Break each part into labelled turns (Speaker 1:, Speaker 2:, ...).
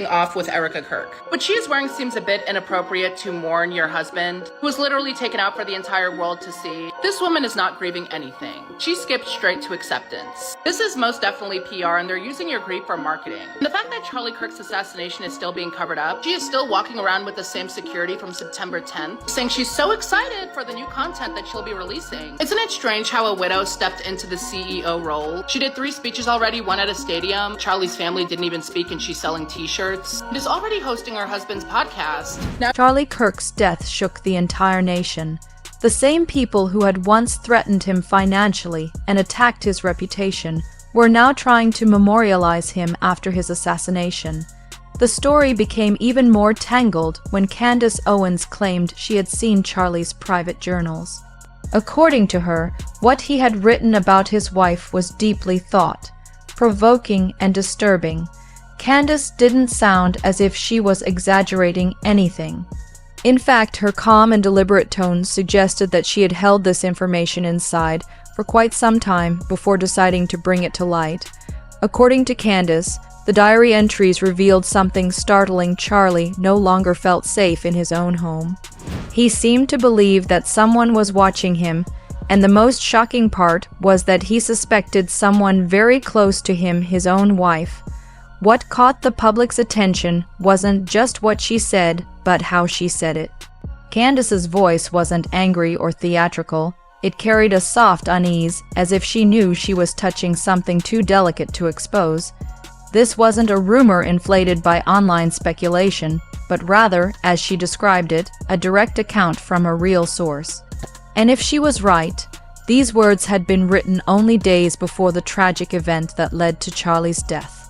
Speaker 1: off with Erika Kirk. What she is wearing seems a bit inappropriate to mourn your husband, who was literally taken out for the entire world to see. This woman is not grieving anything. She skipped straight to acceptance. This is most definitely PR, and they're using your grief for marketing. And the fact that Charlie Kirk's assassination is still being covered up, she is still walking around with the same security from September 10th, saying she's so excited for the new content that she'll be releasing. Isn't it strange how a widow stepped into the CEO role? She did 3 speeches already, one at a stadium. Charlie's family didn't even speak, and she's selling t-shirts. And is already hosting her husband's podcast. Now,
Speaker 2: Charlie Kirk's death shook the entire nation. The same people who had once threatened him financially and attacked his reputation were now trying to memorialize him after his assassination. The story became even more tangled when Candace Owens claimed she had seen Charlie's private journals. According to her, what he had written about his wife was deeply thought, provoking and disturbing. Candace didn't sound as if she was exaggerating anything. In fact, her calm and deliberate tone suggested that she had held this information inside for quite some time before deciding to bring it to light. According to Candace, the diary entries revealed something startling. Charlie no longer felt safe in his own home. He seemed to believe that someone was watching him, and the most shocking part was that he suspected someone very close to him, his own wife. What caught the public's attention wasn't just what she said, but how she said it. Candace's voice wasn't angry or theatrical. It carried a soft unease, as if she knew she was touching something too delicate to expose. This wasn't a rumor inflated by online speculation, but rather, as she described it, a direct account from a real source. And if she was right, these words had been written only days before the tragic event that led to Charlie's death.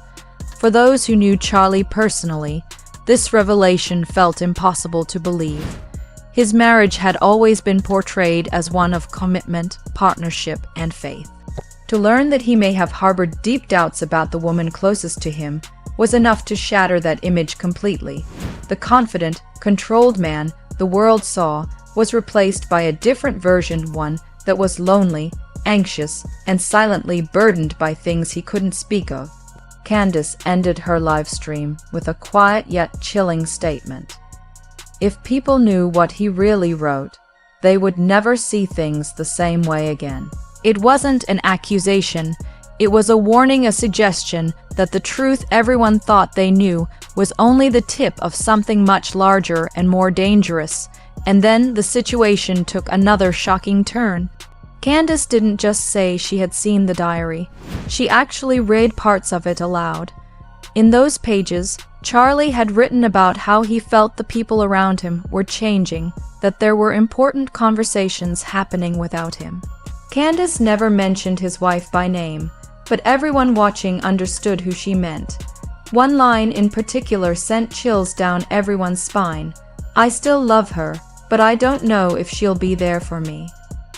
Speaker 2: For those who knew Charlie personally, this revelation felt impossible to believe. His marriage had always been portrayed as one of commitment, partnership, and faith. To learn that he may have harbored deep doubts about the woman closest to him was enough to shatter that image completely. The confident, controlled man the world saw was replaced by a different version, one that was lonely, anxious, and silently burdened by things he couldn't speak of. Candace ended her live stream with a quiet yet chilling statement. If people knew what he really wrote, they would never see things the same way again. It wasn't an accusation, it was a warning, a suggestion that the truth everyone thought they knew was only the tip of something much larger and more dangerous. And then the situation took another shocking turn. Candace didn't just say she had seen the diary. She actually read parts of it aloud. In those pages, Charlie had written about how he felt the people around him were changing, that there were important conversations happening without him. Candace never mentioned his wife by name, but everyone watching understood who she meant. One line in particular sent chills down everyone's spine. "I still love her, but I don't know if she'll be there for me."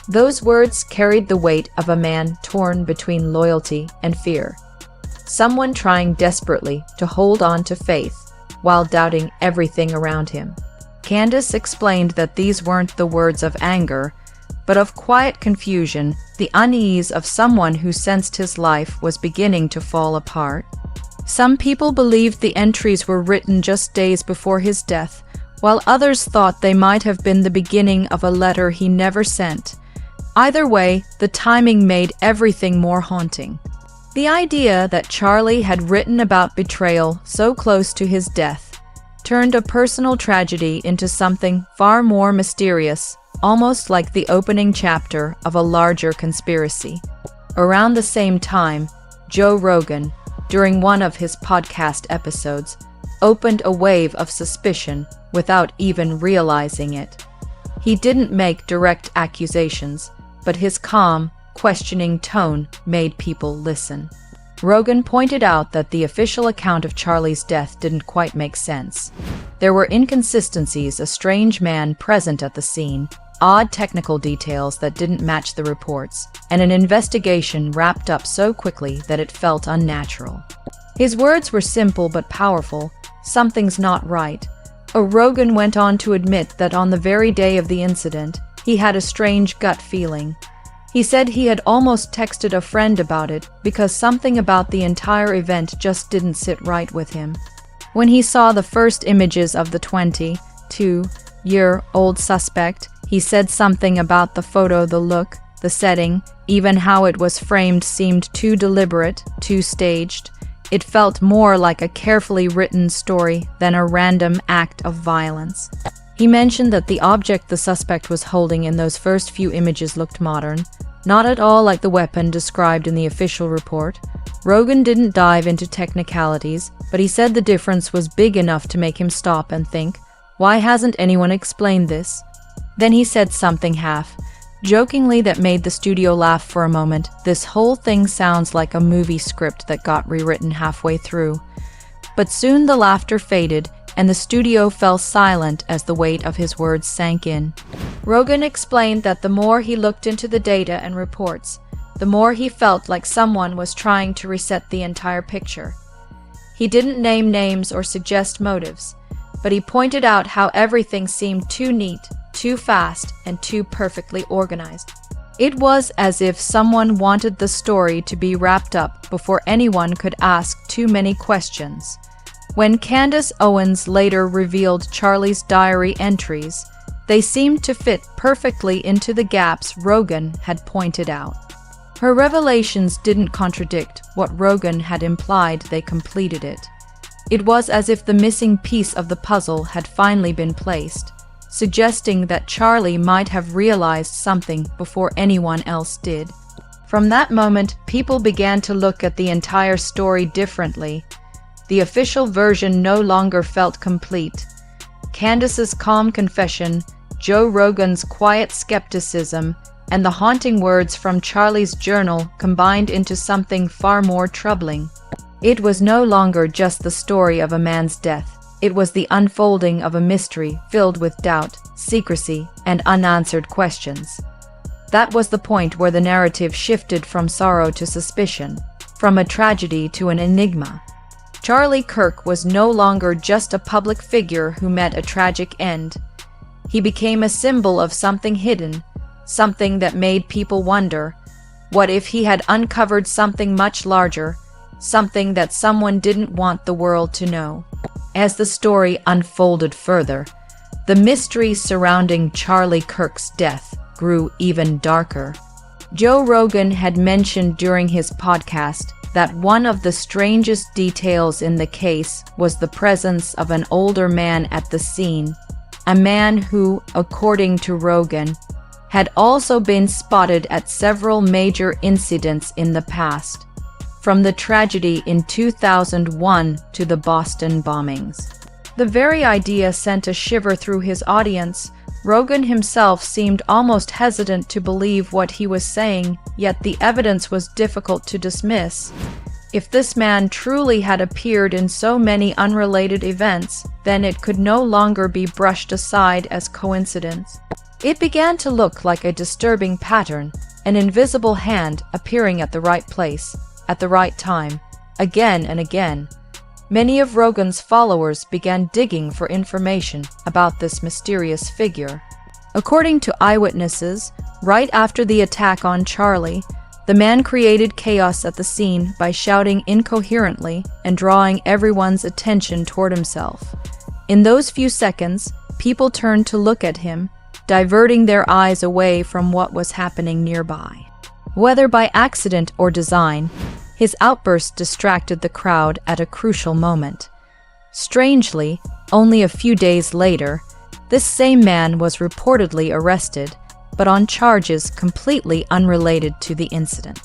Speaker 2: Those words carried the weight of a man torn between loyalty and fear. Someone trying desperately to hold on to faith while doubting everything around him. Candace explained that these weren't the words of anger, but of quiet confusion, the unease of someone who sensed his life was beginning to fall apart. Some people believed the entries were written just days before his death, while others thought they might have been the beginning of a letter he never sent. Either way, the timing made everything more haunting. The idea that Charlie had written about betrayal so close to his death turned a personal tragedy into something far more mysterious, almost like the opening chapter of a larger conspiracy. Around the same time, Joe Rogan, during one of his podcast episodes, opened a wave of suspicion without even realizing it. He didn't make direct accusations, but his calm, questioning tone made people listen. Rogan pointed out that the official account of Charlie's death didn't quite make sense. There were inconsistencies, a strange man present at the scene, odd technical details that didn't match the reports, and an investigation wrapped up so quickly that it felt unnatural. His words were simple but powerful. "Something's not right." Rogan went on to admit that on the very day of the incident, he had a strange gut feeling. He said he had almost texted a friend about it because something about the entire event just didn't sit right with him. When he saw the first images of the 22-year-old suspect, he said something about the photo, the look, the setting, even how it was framed seemed too deliberate, too staged. It felt more like a carefully written story than a random act of violence. He mentioned that the object the suspect was holding in those first few images looked modern, not at all like the weapon described in the official report. Rogan didn't dive into technicalities, but he said the difference was big enough to make him stop and think, why hasn't anyone explained this? Then he said something half-jokingly that made the studio laugh for a moment. This whole thing sounds like a movie script that got rewritten halfway through. But soon the laughter faded, and the studio fell silent as the weight of his words sank in. Rogan explained that the more he looked into the data and reports, the more he felt like someone was trying to reset the entire picture. He didn't name names or suggest motives, but he pointed out how everything seemed too neat, too fast, and too perfectly organized. It was as if someone wanted the story to be wrapped up before anyone could ask too many questions. When Candace Owens later revealed Charlie's diary entries, they seemed to fit perfectly into the gaps Rogan had pointed out. Her revelations didn't contradict what Rogan had implied, they completed it. It was as if the missing piece of the puzzle had finally been placed, suggesting that Charlie might have realized something before anyone else did. From that moment, people began to look at the entire story differently. The official version no longer felt complete. Candace's calm confession, Joe Rogan's quiet skepticism, and the haunting words from Charlie's journal combined into something far more troubling. It was no longer just the story of a man's death. It was the unfolding of a mystery filled with doubt, secrecy, and unanswered questions. That was the point where the narrative shifted from sorrow to suspicion, from a tragedy to an enigma. Charlie Kirk was no longer just a public figure who met a tragic end. He became a symbol of something hidden, something that made people wonder, what if he had uncovered something much larger, something that someone didn't want the world to know? As the story unfolded further, the mystery surrounding Charlie Kirk's death grew even darker. Joe Rogan had mentioned during his podcast that one of the strangest details in the case was the presence of an older man at the scene, a man who, according to Rogan, had also been spotted at several major incidents in the past, from the tragedy in 2001 to the Boston bombings. The very idea sent a shiver through his audience. Rogan himself seemed almost hesitant to believe what he was saying, yet the evidence was difficult to dismiss. If this man truly had appeared in so many unrelated events, then it could no longer be brushed aside as coincidence. It began to look like a disturbing pattern, an invisible hand appearing at the right place, at the right time, again and again. Many of Rogan's followers began digging for information about this mysterious figure. According to eyewitnesses, right after the attack on Charlie, the man created chaos at the scene by shouting incoherently and drawing everyone's attention toward himself. In those few seconds, people turned to look at him, diverting their eyes away from what was happening nearby. Whether by accident or design, his outburst distracted the crowd at a crucial moment. Strangely, only a few days later, this same man was reportedly arrested, but on charges completely unrelated to the incident.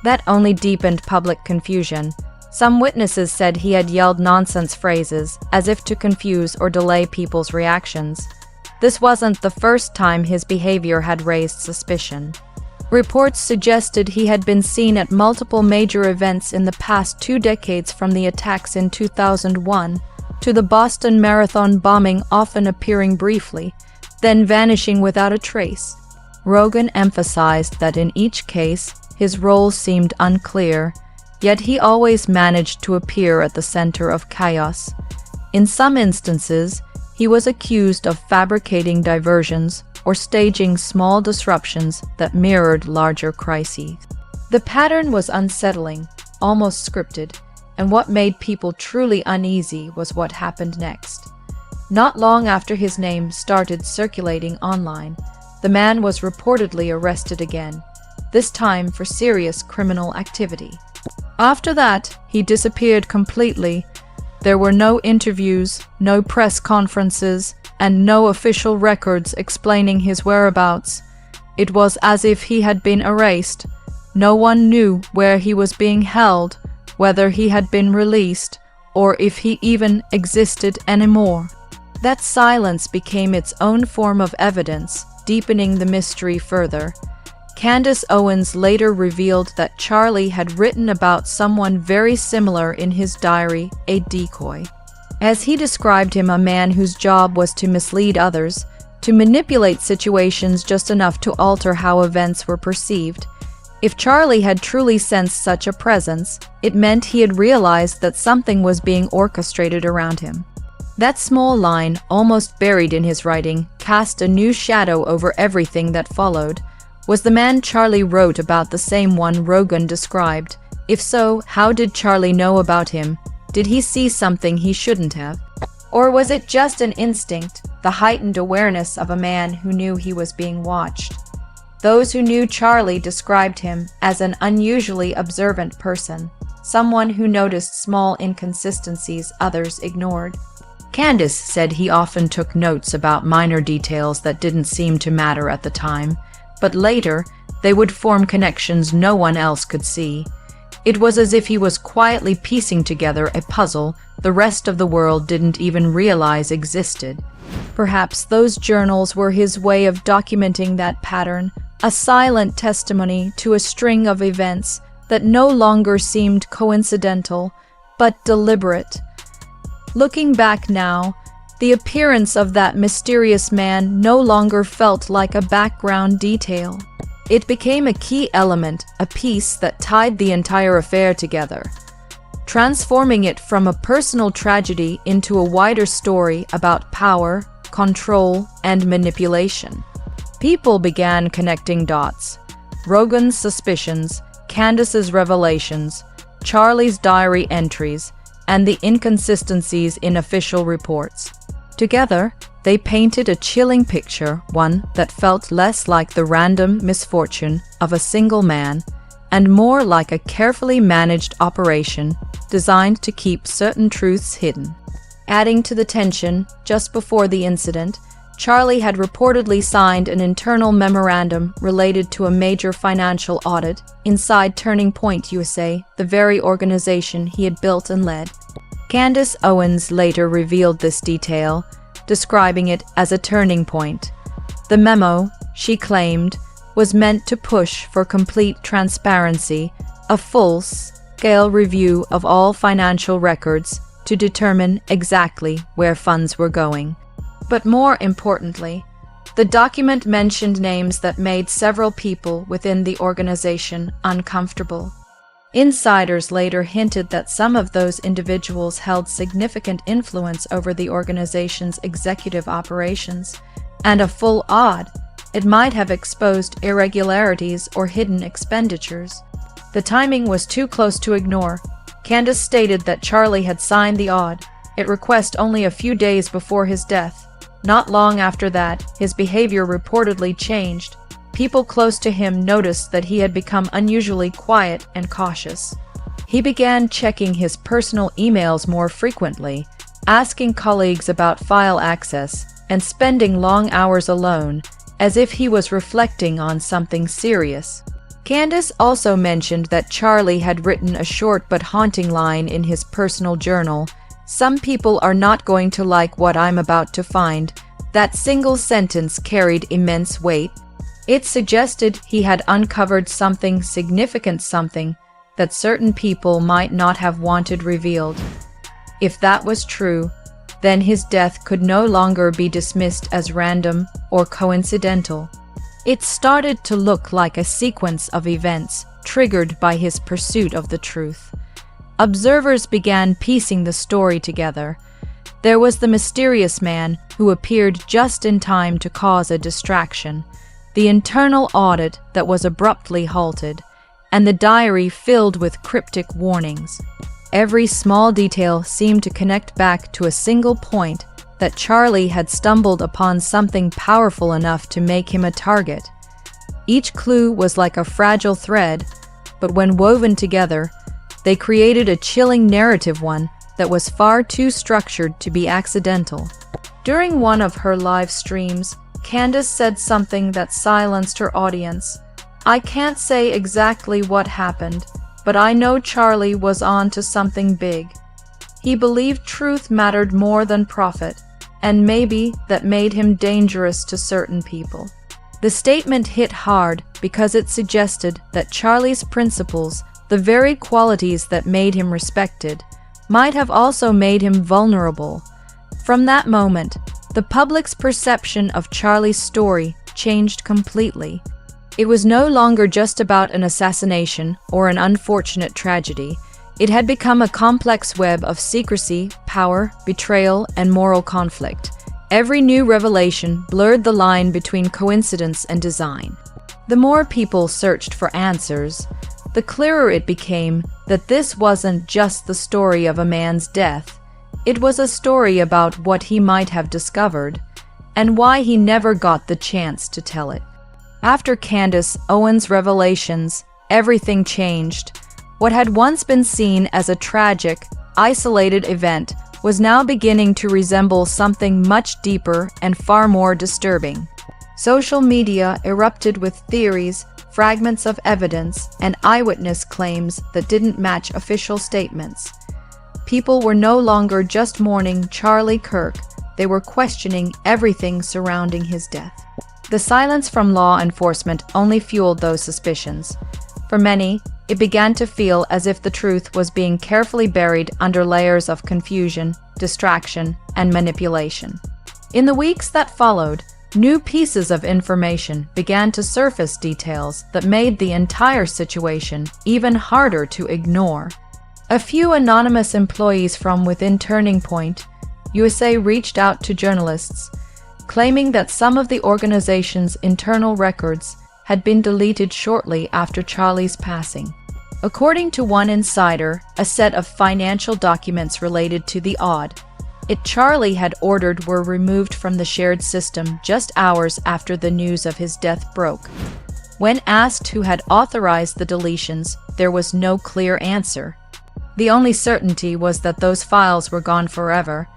Speaker 2: That only deepened public confusion. Some witnesses said he had yelled nonsense phrases, as if to confuse or delay people's reactions. This wasn't the first time his behavior had raised suspicion. Reports suggested he had been seen at multiple major events in the past 2 decades, from the attacks in 2001 to the Boston Marathon bombing, often appearing briefly, then vanishing without a trace. Rogan emphasized that in each case, his role seemed unclear, yet he always managed to appear at the center of chaos. In some instances, he was accused of fabricating diversions or staging small disruptions that mirrored larger crises. The pattern was unsettling, almost scripted. And what made people truly uneasy was what happened next. Not long after his name started circulating online, the man was reportedly arrested again, this time for serious criminal activity. After that, he disappeared completely. There were no interviews, no press conferences, and no official records explaining his whereabouts. It was as if he had been erased. No one knew where he was being held, whether he had been released, or if he even existed anymore. That silence became its own form of evidence, deepening the mystery further. Candace Owens later revealed that Charlie had written about someone very similar in his diary, a decoy. As he described him, a man whose job was to mislead others, to manipulate situations just enough to alter how events were perceived. If Charlie had truly sensed such a presence, it meant he had realized that something was being orchestrated around him. That small line, almost buried in his writing, cast a new shadow over everything that followed. Was the man Charlie wrote about the same one Rogan described? If so, how did Charlie know about him? Did he see something he shouldn't have? Or was it just an instinct, the heightened awareness of a man who knew he was being watched? Those who knew Charlie described him as an unusually observant person, someone who noticed small inconsistencies others ignored. Candace said he often took notes about minor details that didn't seem to matter at the time, but later they would form connections no one else could see. It was as if he was quietly piecing together a puzzle the rest of the world didn't even realize existed. Perhaps those journals were his way of documenting that pattern, a silent testimony to a string of events that no longer seemed coincidental, but deliberate. Looking back now, the appearance of that mysterious man no longer felt like a background detail. It became a key element, a piece that tied the entire affair together, transforming it from a personal tragedy into a wider story about power, control, and manipulation. People began connecting dots. Rogan's suspicions, Candace's revelations, Charlie's diary entries, and the inconsistencies in official reports. Together, they painted a chilling picture, one that felt less like the random misfortune of a single man and more like a carefully managed operation designed to keep certain truths hidden. Adding to the tension, just before the incident, Charlie had reportedly signed an internal memorandum related to a major financial audit inside Turning Point USA, the very organization he had built and led. Candace Owens later revealed this detail, describing it as a turning point. The memo, she claimed, was meant to push for complete transparency, a full-scale review of all financial records to determine exactly where funds were going. But more importantly, the document mentioned names that made several people within the organization uncomfortable. Insiders later hinted that some of those individuals held significant influence over the organization's executive operations, and a full audit, it might have exposed irregularities or hidden expenditures. The timing was too close to ignore. Candace stated that Charlie had signed the audit request only a few days before his death. Not long after that, his behavior reportedly changed. People close to him noticed that he had become unusually quiet and cautious. He began checking his personal emails more frequently, asking colleagues about file access, and spending long hours alone, as if he was reflecting on something serious. Candace also mentioned that Charlie had written a short but haunting line in his personal journal. "Some people are not going to like what I'm about to find." That single sentence carried immense weight. It suggested he had uncovered something significant, something that certain people might not have wanted revealed. If that was true, then his death could no longer be dismissed as random or coincidental. It started to look like a sequence of events triggered by his pursuit of the truth. Observers began piecing the story together. There was the mysterious man who appeared just in time to cause a distraction, the internal audit that was abruptly halted, and the diary filled with cryptic warnings. every small detail seemed to connect back to a single point, that Charlie had stumbled upon something powerful enough to make him a target. Each clue was like a fragile thread, but when woven together, they created a chilling narrative, one that was far too structured to be accidental. During one of her live streams, Candace said something that silenced her audience. "I can't say exactly what happened, but I know Charlie was on to something big. He believed truth mattered more than profit, and maybe that made him dangerous to certain people." The statement hit hard because it suggested that Charlie's principles, the very qualities that made him respected, might have also made him vulnerable. From that moment, the public's perception of Charlie's story changed completely. It was no longer just about an assassination or an unfortunate tragedy. It had become a complex web of secrecy, power, betrayal, and moral conflict. Every new revelation blurred the line between coincidence and design. The more people searched for answers, the clearer it became that this wasn't just the story of a man's death. It was a story about what he might have discovered, and why he never got the chance to tell it. After Candace Owens' revelations, everything changed. What had once been seen as a tragic, isolated event was now beginning to resemble something much deeper and far more disturbing. Social media erupted with theories, fragments of evidence, and eyewitness claims that didn't match official statements. People were no longer just mourning Charlie Kirk, they were questioning everything surrounding his death. The silence from law enforcement only fueled those suspicions. For many, it began to feel as if the truth was being carefully buried under layers of confusion, distraction, and manipulation. In the weeks that followed, new pieces of information began to surface, details that made the entire situation even harder to ignore. A few anonymous employees from within Turning Point, USA reached out to journalists, claiming that some of the organization's internal records had been deleted shortly after Charlie's passing. According to one insider, a set of financial documents related to the audit Charlie had ordered were removed from the shared system just hours after the news of his death broke. When asked who had authorized the deletions, there was no clear answer. The only certainty was that those files were gone forever.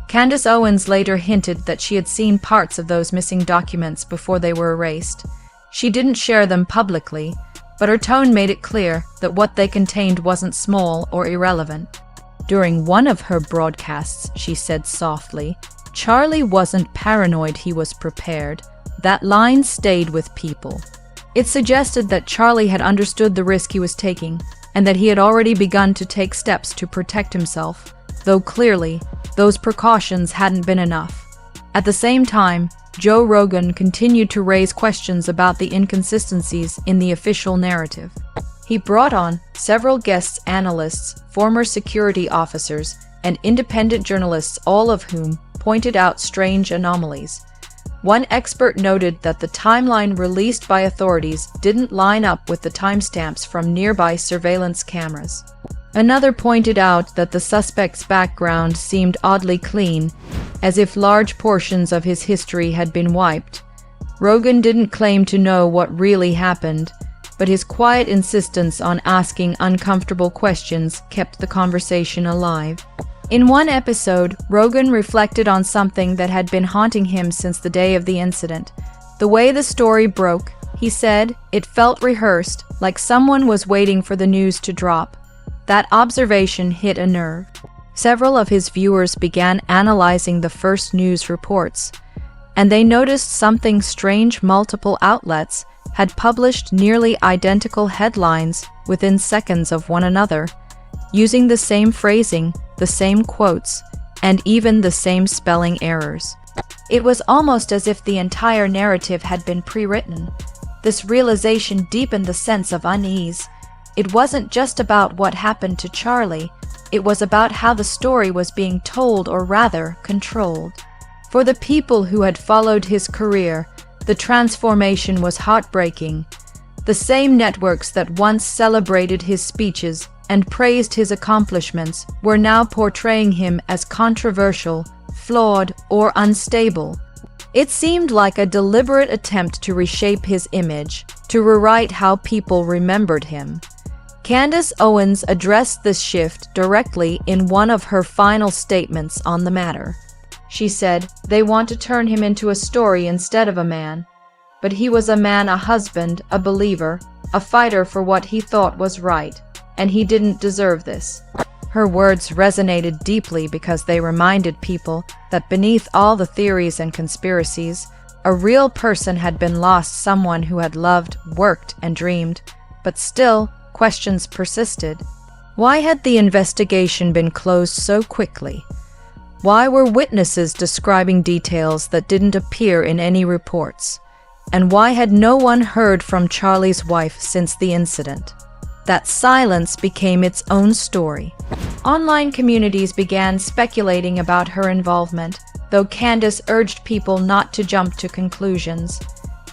Speaker 2: Candace Owens later hinted that she had seen parts of those missing documents before they were erased. She didn't share them publicly, but her tone made it clear that what they contained wasn't small or irrelevant. During one of her broadcasts, she said softly, "Charlie wasn't paranoid, he was prepared." That line stayed with people. It suggested that Charlie had understood the risk he was taking, and that he had already begun to take steps to protect himself, though clearly, those precautions hadn't been enough. At the same time, Joe Rogan continued to raise questions about the inconsistencies in the official narrative. He brought on several guest analysts, former security officers, and independent journalists, all of whom pointed out strange anomalies. One expert noted that the timeline released by authorities didn't line up with the timestamps from nearby surveillance cameras. Another pointed out that the suspect's background seemed oddly clean, as if large portions of his history had been wiped. Rogan didn't claim to know what really happened, but his quiet insistence on asking uncomfortable questions kept the conversation alive. In one episode, Rogan reflected on something that had been haunting him since the day of the incident. The way the story broke, he said, it felt rehearsed, like someone was waiting for the news to drop. That observation hit a nerve. Several of his viewers began analyzing the first news reports, and they noticed something strange. Multiple outlets had published nearly identical headlines within seconds of one another, using the same phrasing, the same quotes, and even the same spelling errors. It was almost as if the entire narrative had been pre-written. This realization deepened the sense of unease. It wasn't just about what happened to Charlie, it was about how the story was being told, or rather, controlled. For the people who had followed his career, the transformation was heartbreaking. The same networks that once celebrated his speeches and praised his accomplishments were now portraying him as controversial, flawed, or unstable. It seemed like a deliberate attempt to reshape his image, to rewrite how people remembered him. Candace Owens addressed this shift directly in one of her final statements on the matter. She said, "They want to turn him into a story instead of a man. But he was a man, a husband, a believer, a fighter for what he thought was right, and he didn't deserve this." Her words resonated deeply because they reminded people that beneath all the theories and conspiracies, a real person had been lost, someone who had loved, worked, and dreamed. But still, questions persisted. Why had the investigation been closed so quickly? Why were witnesses describing details that didn't appear in any reports? And why had no one heard from Charlie's wife since the incident? That silence became its own story. Online communities began speculating about her involvement, though Candace urged people not to jump to conclusions.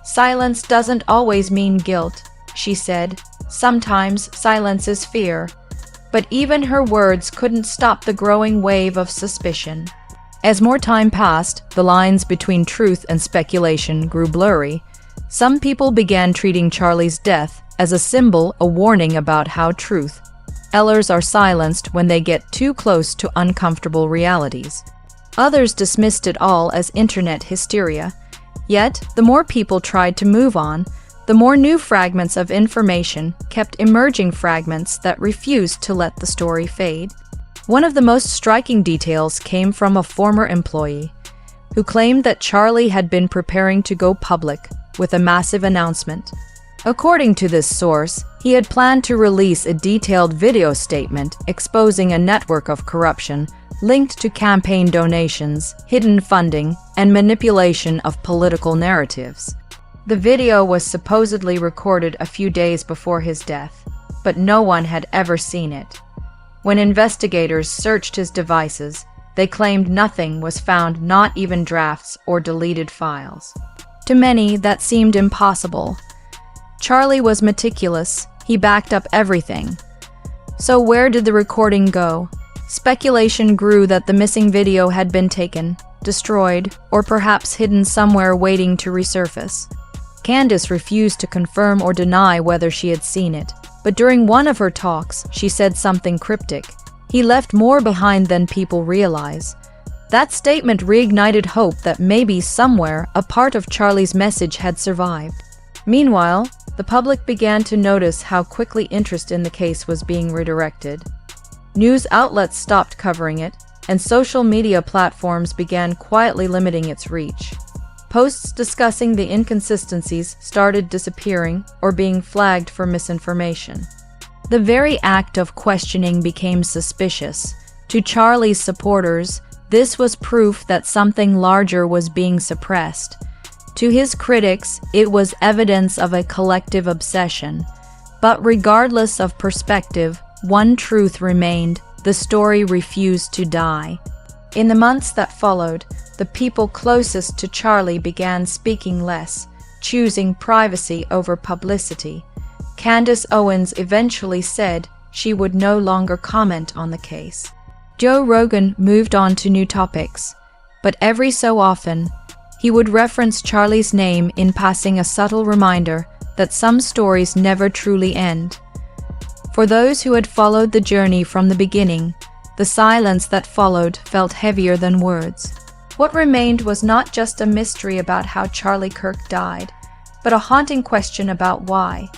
Speaker 2: "Silence doesn't always mean guilt," she said. "Sometimes silence is fear." But even her words couldn't stop the growing wave of suspicion. As more time passed, the lines between truth and speculation grew blurry. Some people began treating Charlie's death as a symbol, a warning about how truth tellers are silenced when they get too close to uncomfortable realities. Others dismissed it all as internet hysteria. Yet, the more people tried to move on, the more new fragments of information kept emerging, fragments that refused to let the story fade. One of the most striking details came from a former employee who claimed that Charlie had been preparing to go public with a massive announcement. According to this source, he had planned to release a detailed video statement exposing a network of corruption linked to campaign donations, hidden funding, and manipulation of political narratives. The video was supposedly recorded a few days before his death, but no one had ever seen it. When investigators searched his devices, they claimed nothing was found, not even drafts or deleted files. To many, that seemed impossible. Charlie was meticulous. He backed up everything. So where did the recording go? Speculation grew that the missing video had been taken, destroyed, or perhaps hidden somewhere waiting to resurface. Candace refused to confirm or deny whether she had seen it, but during one of her talks, she said something cryptic. "He left more behind than people realize." That statement reignited hope that maybe somewhere a part of Charlie's message had survived. Meanwhile, the public began to notice how quickly interest in the case was being redirected. News outlets stopped covering it, and social media platforms began quietly limiting its reach. Posts discussing the inconsistencies started disappearing or being flagged for misinformation. The very act of questioning became suspicious. To Charlie's supporters, this was proof that something larger was being suppressed. To his critics, it was evidence of a collective obsession. But regardless of perspective, one truth remained: the story refused to die. In the months that followed, the people closest to Charlie began speaking less, choosing privacy over publicity. Candace Owens eventually said she would no longer comment on the case. Joe Rogan moved on to new topics, but every so often, he would reference Charlie's name in passing, a subtle reminder that some stories never truly end. For those who had followed the journey from the beginning, the silence that followed felt heavier than words. What remained was not just a mystery about how Charlie Kirk died, but a haunting question about why.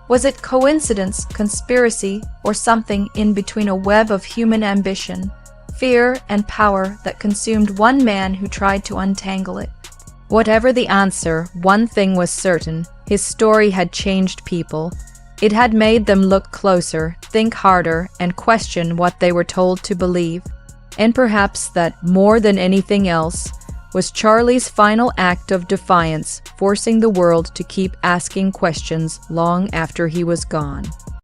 Speaker 2: Was it coincidence, conspiracy, or something in between, a web of human ambition, fear, and power that consumed one man who tried to untangle it? Whatever the answer, one thing was certain: his story had changed people. It had made them look closer, think harder, and question what they were told to believe. And perhaps that, more than anything else, was Charlie's final act of defiance, forcing the world to keep asking questions long after he was gone.